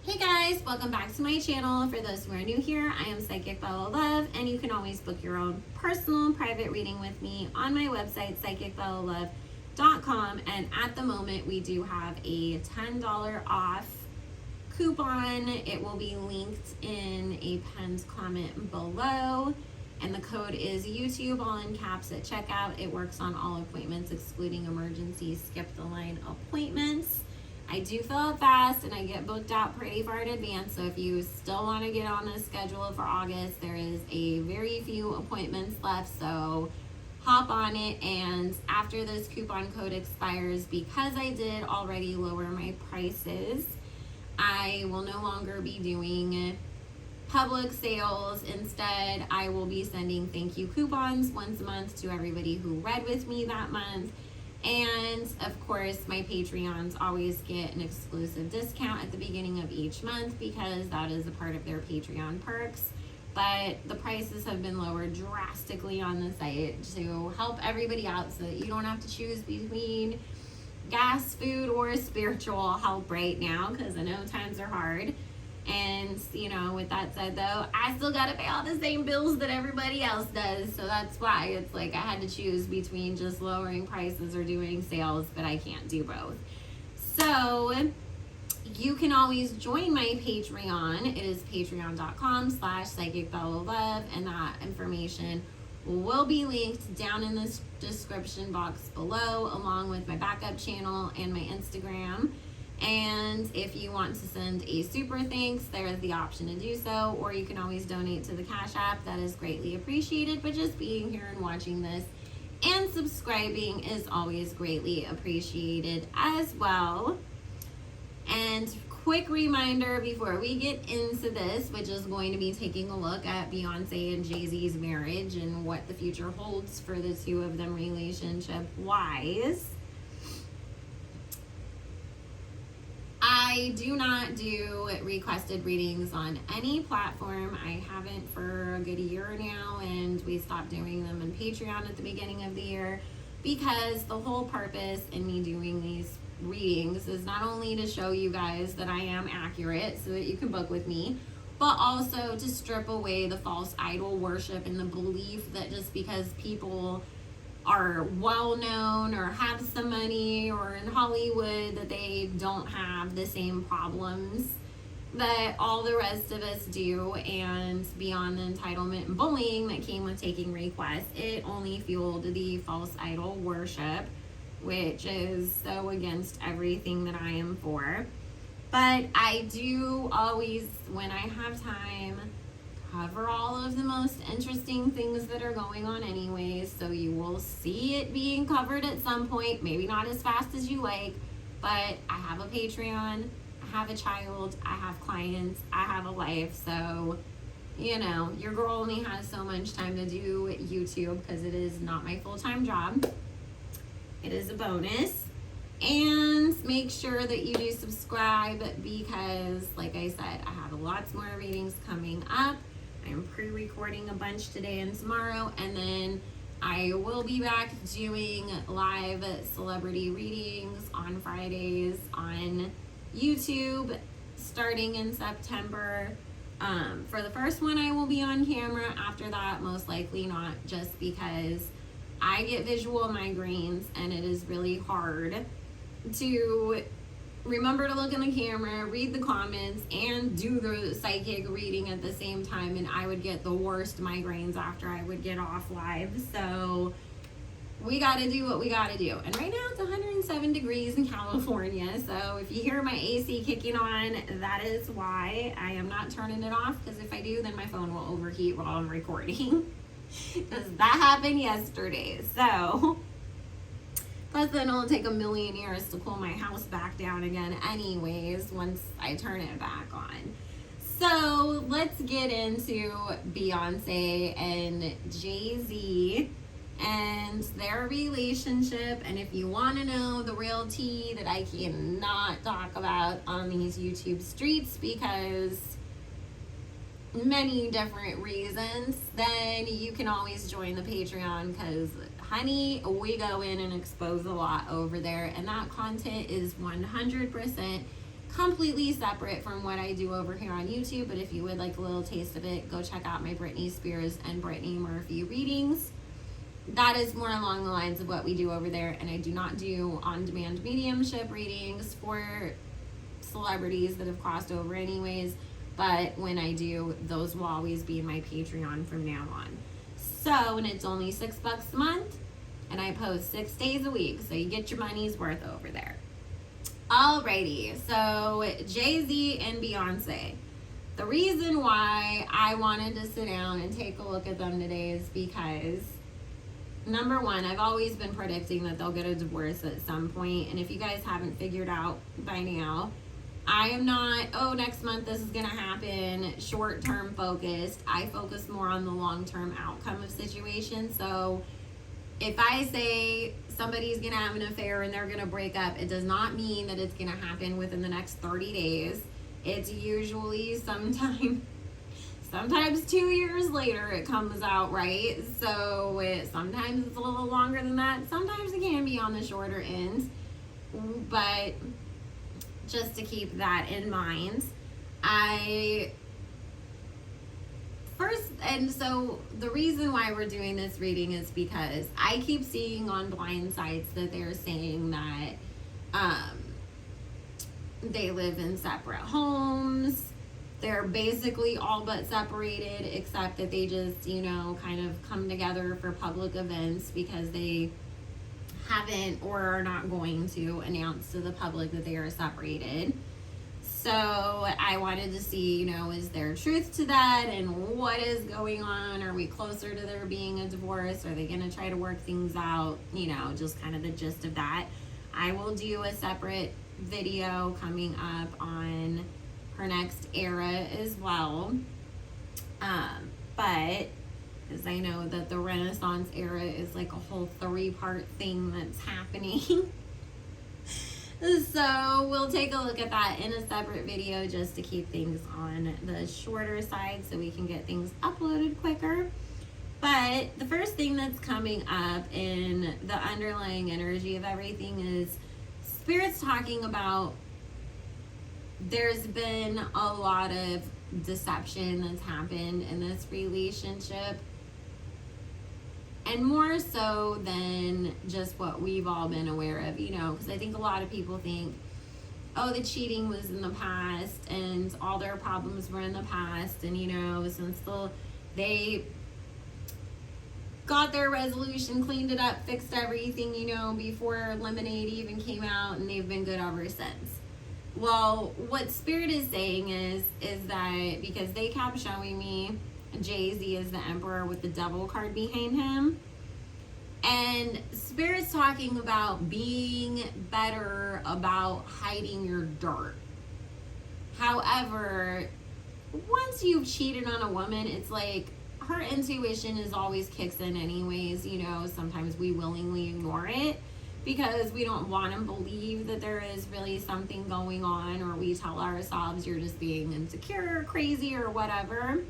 Hey guys, welcome back to my channel. For those who are new here, I am Psychic Bella Love, and you can always book your own personal private reading with me on my website, psychicbellalove.com. And at the moment, we do have a $10 off coupon. It will be linked in a pinned comment below. And the code is YouTube, all in caps at checkout. It works on all appointments, excluding emergency skip the line appointments. I do fill up fast and I get booked out pretty far in advance. So if you still want to get on the schedule for August, there is a very few appointments left. So hop on it. And after this coupon code expires, because I did already lower my prices, I will no longer be doing public sales. Instead, I will be sending thank you coupons once a month to everybody who read with me that month. And of course, my Patreons always get an exclusive discount at the beginning of each month because that is a part of their Patreon perks. But the prices have been lowered drastically on the site to help everybody out so that you don't have to choose between gas, food, or spiritual help right now, because I know times are hard. And, you know, with that said, though, I still got to pay all the same bills that everybody else does. So that's why it's like I had to choose between just lowering prices or doing sales, but I can't do both. So you can always join my Patreon. It is patreon.com/psychicbellalove, and that information will be linked down in the description box below, along with my backup channel and my Instagram. And if you want to send a super thanks, there is the option to do so, or you can always donate to the Cash App. That is greatly appreciated, but just being here and watching this and subscribing is always greatly appreciated as well. And quick reminder before we get into this, which is going to be taking a look at Beyoncé and Jay Z's marriage and what the future holds for the two of them relationship-wise. I do not do requested readings on any platform. I haven't for a good year now, and we stopped doing them on Patreon at the beginning of the year because the whole purpose in me doing these readings is not only to show you guys that I am accurate so that you can book with me, but also to strip away the false idol worship and the belief that just because people are well known or have some money or in Hollywood that they don't have the same problems that all the rest of us do. And beyond the entitlement and bullying that came with taking requests, it only fueled the false idol worship, which is so against everything that I am for. But I do always, when I have time, cover all of the most interesting things that are going on anyways, so you will see it being covered at some point, maybe not as fast as you like, but I have a Patreon, I have a child, I have clients, I have a life, so, you know, your girl only has so much time to do YouTube because it is not my full-time job. It is a bonus. And make sure that you do subscribe because, like I said, I have lots more readings coming up. I'm pre-recording a bunch today and tomorrow, and then I will be back doing live celebrity readings on Fridays on YouTube starting in September. For the first one, I will be on camera. After that, most likely not, just because I get visual migraines and it is really hard to remember to look in the camera, read the comments, and do the psychic reading at the same time, and I would get the worst migraines after I would get off live. So we got to do what we got to do. And right now it's 107 degrees in California, so if you hear my AC kicking on, that is why. I am not turning it off, because if I do, then my phone will overheat while I'm recording. Because that happened yesterday. So plus, then it'll take a million years to cool my house back down again anyways once I turn it back on. So let's get into Beyoncé and Jay Z and their relationship. And if you want to know the real tea that I cannot talk about on these YouTube streets because many different reasons, then you can always join the Patreon because, honey, we go in and expose a lot over there, and that content is 100% completely separate from what I do over here on YouTube. But if you would like a little taste of it, go check out my Britney Spears and Brittany Murphy readings. That is more along the lines of what we do over there, and I do not do on-demand mediumship readings for celebrities that have crossed over anyways, but when I do, those will always be in my Patreon from now on. So, and it's only $6 a month, and I post 6 days a week, so you get your money's worth over there. Alrighty, so Jay Z and Beyonce. The reason why I wanted to sit down and take a look at them today is because, number one, I've always been predicting that they'll get a divorce at some point, and if you guys haven't figured out by now, I am not, oh, next month this is going to happen, short-term focused. I focus more on the long-term outcome of situations. So if I say somebody's going to have an affair and they're going to break up, it does not mean that it's going to happen within the next 30 days. It's usually sometimes 2 years later it comes out, right? So sometimes it's a little longer than that. Sometimes it can be on the shorter end. But just to keep that in mind, so the reason why we're doing this reading is because I keep seeing on blind sites that they're saying that they live in separate homes. They're basically all but separated, except that they just, kind of come together for public events because they haven't or are not going to announce to the public that they are separated. So I wanted to see, is there truth to that, and what is going on? Are we closer to there being a divorce? Are they going to try to work things out? Just kind of the gist of that. I will do a separate video coming up on her next era as well. But because I know that the Renaissance era is like a whole 3-part thing that's happening. So we'll take a look at that in a separate video just to keep things on the shorter side so we can get things uploaded quicker. But the first thing that's coming up in the underlying energy of everything is Spirit's talking about there's been a lot of deception that's happened in this relationship, and more so than just what we've all been aware of, because I think a lot of people think, oh, the cheating was in the past and all their problems were in the past, and since they got their resolution, cleaned it up, fixed everything, before Lemonade even came out, and they've been good ever since. Well, what Spirit is saying is that because they kept showing me Jay Z is the Emperor with the devil card behind him, and Spirit's talking about being better about hiding your dirt. However, once you've cheated on a woman, it's like her intuition is always kicks in anyways. Sometimes we willingly ignore it because we don't want to believe that there is really something going on, or we tell ourselves you're just being insecure or crazy or whatever.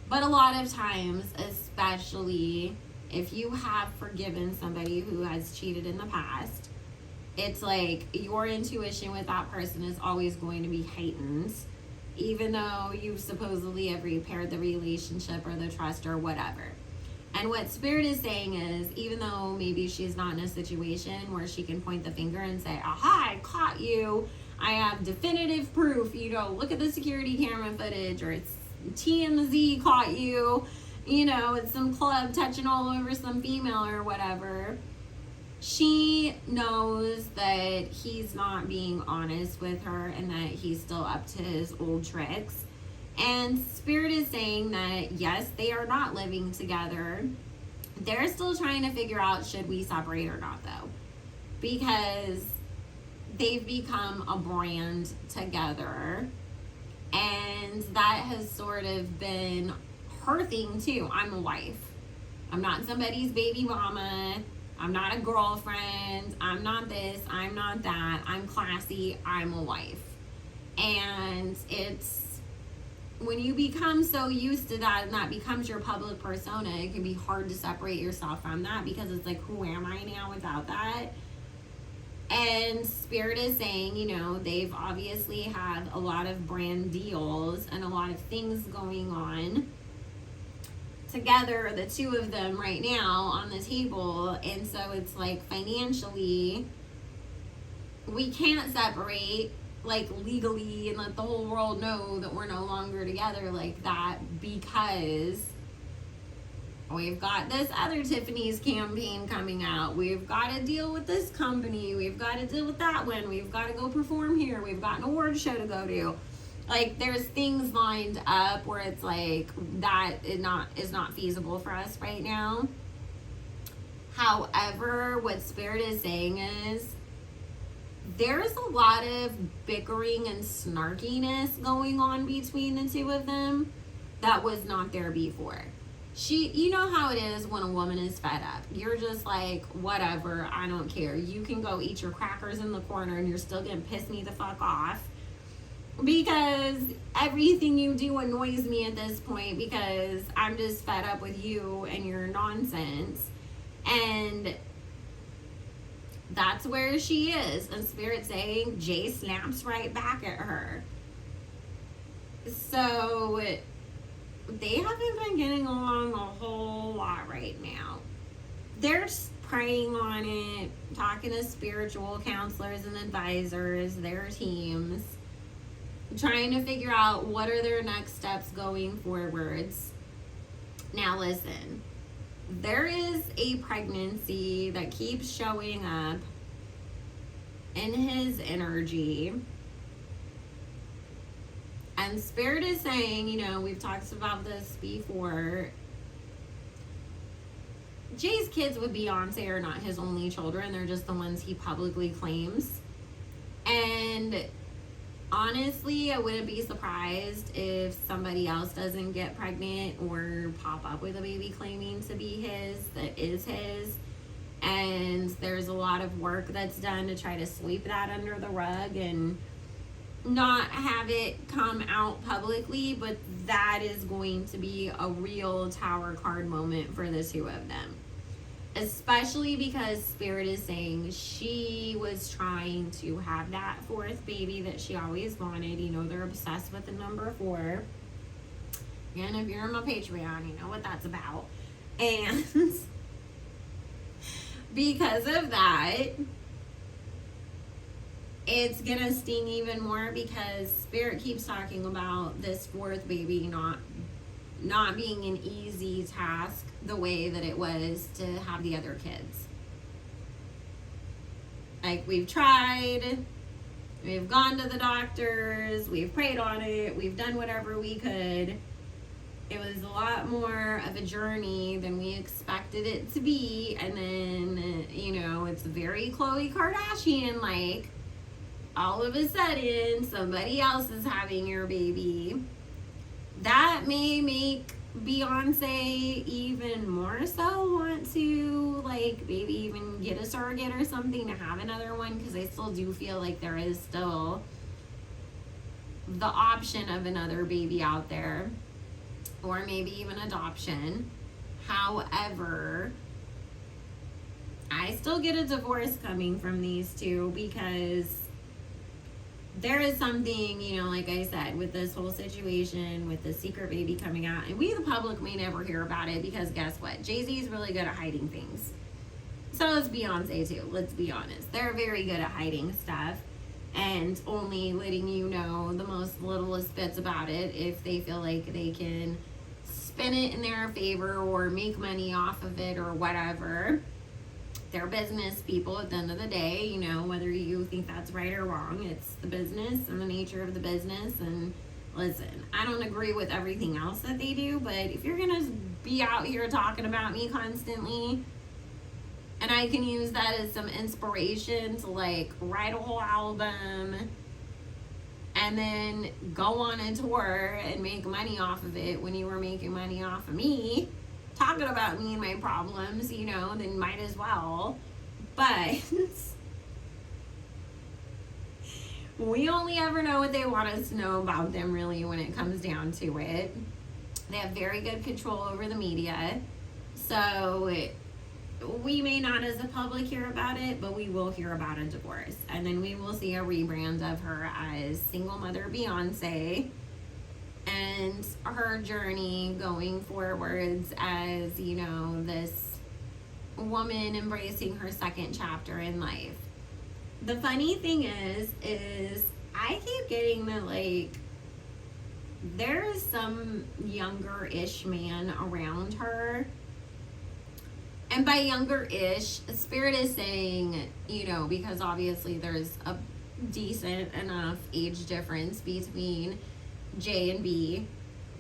But a lot of times, especially if you have forgiven somebody who has cheated in the past, it's like your intuition with that person is always going to be heightened, even though you supposedly have repaired the relationship or the trust or whatever. And what Spirit is saying is, even though maybe she's not in a situation where she can point the finger and say, aha, I caught you, I have definitive proof, look at the security camera footage, or it's TMZ caught you, it's some club touching all over some female or whatever. She knows that he's not being honest with her and that he's still up to his old tricks. And Spirit is saying that, yes, they are not living together. They're still trying to figure out, should we separate or not, though? Because they've become a brand together. And that has sort of been her thing, too. I'm a wife. I'm not somebody's baby mama. I'm not a girlfriend. I'm not this. I'm not that. I'm classy. I'm a wife. And it's, when you become so used to that and that becomes your public persona, it can be hard to separate yourself from that, because it's like, who am I now without that? And Spirit is saying, you know, they've obviously had a lot of brand deals and a lot of things going on together, the two of them right now on the table. And so it's like financially, we can't separate, like legally, and let the whole world know that we're no longer together like that, because we've got this other Tiffany's campaign coming out. We've got to deal with this company. We've got to deal with that one. We've got to go perform here. We've got an award show to go to. Like, there's things lined up where it's like that is not feasible for us right now. However, what Spirit is saying is there's a lot of bickering and snarkiness going on between the two of them that was not there before. You know how it is when a woman is fed up. You're just like, whatever, I don't care. You can go eat your crackers in the corner and you're still gonna piss me the fuck off, because everything you do annoys me at this point, because I'm just fed up with you and your nonsense. And that's where she is. And Spirit saying Jay snaps right back at her. So they haven't been getting along a whole lot right now. They're praying on it, talking to spiritual counselors and advisors, their teams, trying to figure out what are their next steps going forwards. Now listen, there is a pregnancy that keeps showing up in his energy. And Spirit is saying, you know, we've talked about this before, Jay's kids with Beyoncé are not his only children. They're just the ones he publicly claims. And honestly, I wouldn't be surprised if somebody else doesn't get pregnant or pop up with a baby claiming to be his, that is his. And there's a lot of work that's done to try to sweep that under the rug and not have it come out publicly, but that is going to be a real Tower card moment for the two of them. Especially because Spirit is saying she was trying to have that fourth baby that she always wanted. You know, they're obsessed with the number 4. And if you're on my Patreon, you know what that's about. And because of that, it's gonna sting even more, because Spirit keeps talking about this fourth baby not being an easy task the way that it was to have the other kids. Like, we've tried, we've gone to the doctors, we've prayed on it, we've done whatever we could. It was a lot more of a journey than we expected it to be. And then, you know, it's very Khloe Kardashian, like, all of a sudden somebody else is having your baby. That may make Beyonce even more so want to, like, maybe even get a surrogate or something to have another one, because I still do feel like there is still the option of another baby out there, or maybe even adoption. However, I still get a divorce coming from these two, because there is something, you know, like I said, with this whole situation, with the secret baby coming out, and we, the public, may never hear about it, because guess what? Jay Z is really good at hiding things. So is Beyonce too, let's be honest. They're very good at hiding stuff and only letting you know the most littlest bits about it if they feel like they can spin it in their favor or make money off of it or whatever. They're business people at the end of the day, you know, whether you think that's right or wrong, it's the business and the nature of the business. And listen, I don't agree with everything else that they do, but if you're gonna be out here talking about me constantly, and I can use that as some inspiration to, like, write a whole album and then go on a tour and make money off of it when you were making money off of me, talking about me and my problems, you know, then might as well. But we only ever know what they want us to know about them, really, when it comes down to it. They have very good control over the media. So we may not as a public hear about it, but we will hear about a divorce. And then we will see a rebrand of her as single mother Beyoncé and her journey going forwards as, you know, this woman embracing her second chapter in life. The funny thing is I keep getting that, like, there's some younger-ish man around her. And by younger-ish, Spirit is saying, you know, because obviously there's a decent enough age difference between J and B.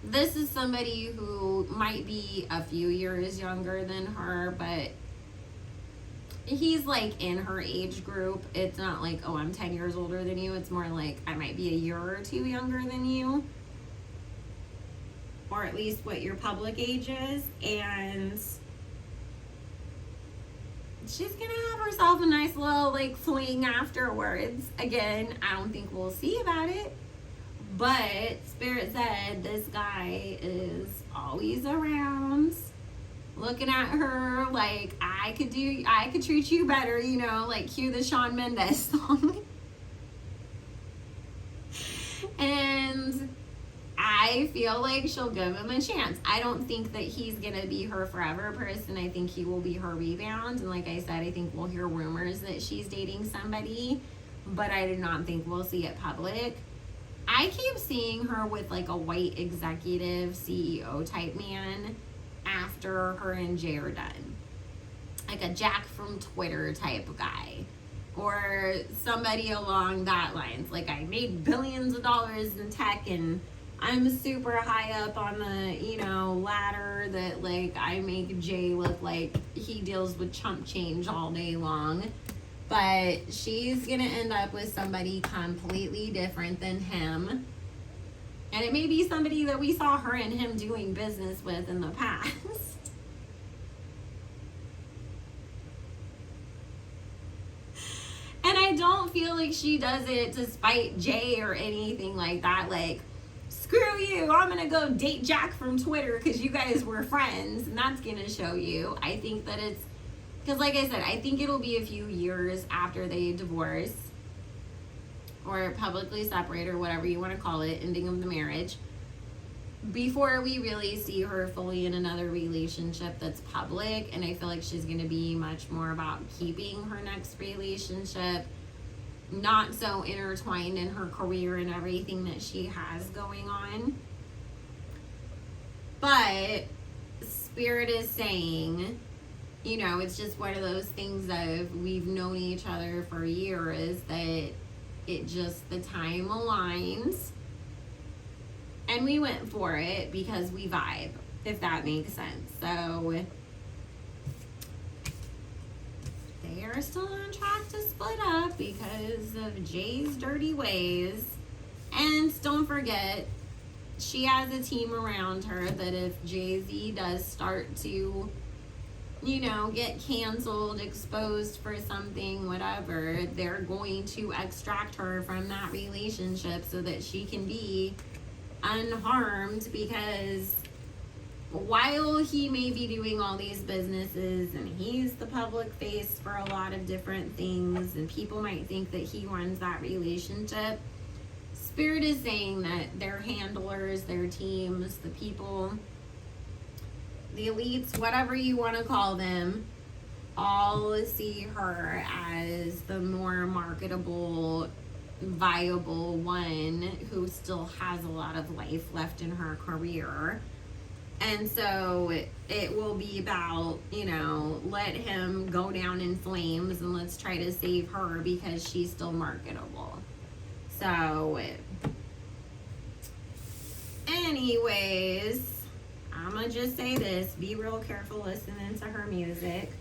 This is somebody who might be a few years younger than her, but he's like in her age group. It's not like, oh, I'm 10 years older than you. It's more like I might be a year or two younger than you. Or at least what your public age is. And she's gonna have herself a nice little like fling afterwards. Again, I don't think we'll see about it, but Spirit said this guy is always around, looking at her like I could treat you better, you know, like cue the Shawn Mendes song. And I feel like she'll give him a chance. I don't think that he's going to be her forever person. I think he will be her rebound. And like I said, I think we'll hear rumors that she's dating somebody, but I do not think we'll see it public. I keep seeing her with like a white executive CEO type man after her and Jay are done. Like a Jack from Twitter type guy. Or somebody along that lines. Like, I made billions of dollars in tech and I'm super high up on the, you know, ladder that, like, I make Jay look like he deals with chump change all day long. But she's going to end up with somebody completely different than him. And it may be somebody that we saw her and him doing business with in the past. And I don't feel like she does it to spite Jay or anything like that. Like, screw you, I'm gonna go date Jack from Twitter because you guys were friends, and that's gonna show you. I think that it's, because like I said, I think it'll be a few years after they divorce or publicly separate or whatever you want to call it, ending of the marriage, before we really see her fully in another relationship that's public. And I feel like she's gonna be much more about keeping her next relationship, not so intertwined in her career and everything that she has going on. But Spirit is saying, you know, it's just one of those things of we've known each other for years that it just, the time aligns. And we went for it because we vibe, if that makes sense. So they are still on track to split up because of Jay's dirty ways. And don't forget, she has a team around her that if Jay Z does start to, you know, get canceled, exposed for something, whatever, they're going to extract her from that relationship so that she can be unharmed. Because while he may be doing all these businesses and he's the public face for a lot of different things and people might think that he runs that relationship, Spirit is saying that their handlers, their teams, the people, the elites, whatever you want to call them, all see her as the more marketable, viable one who still has a lot of life left in her career. And so it will be about, you know, let him go down in flames and let's try to save her because she's still marketable. So anyways, I'm gonna just say this, be real careful listening to her music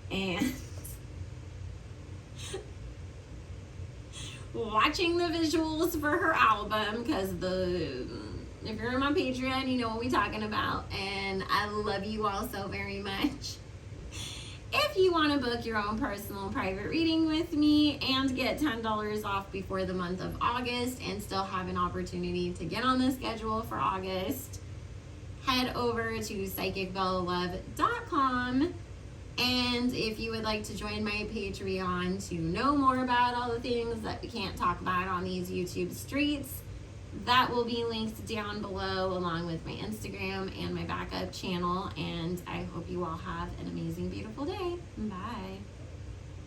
and watching the visuals for her album, because if you're on my Patreon, you know what we're talking about, and I love you all so very much. If you want to book your own personal private reading with me and get $10 off before the month of August and still have an opportunity to get on the schedule for August, head over to psychicbellalove.com And if you would like to join my Patreon to know more about all the things that we can't talk about on these YouTube streets, that will be linked down below, along with my Instagram and my backup channel. And I hope you all have an amazing, beautiful day. Bye.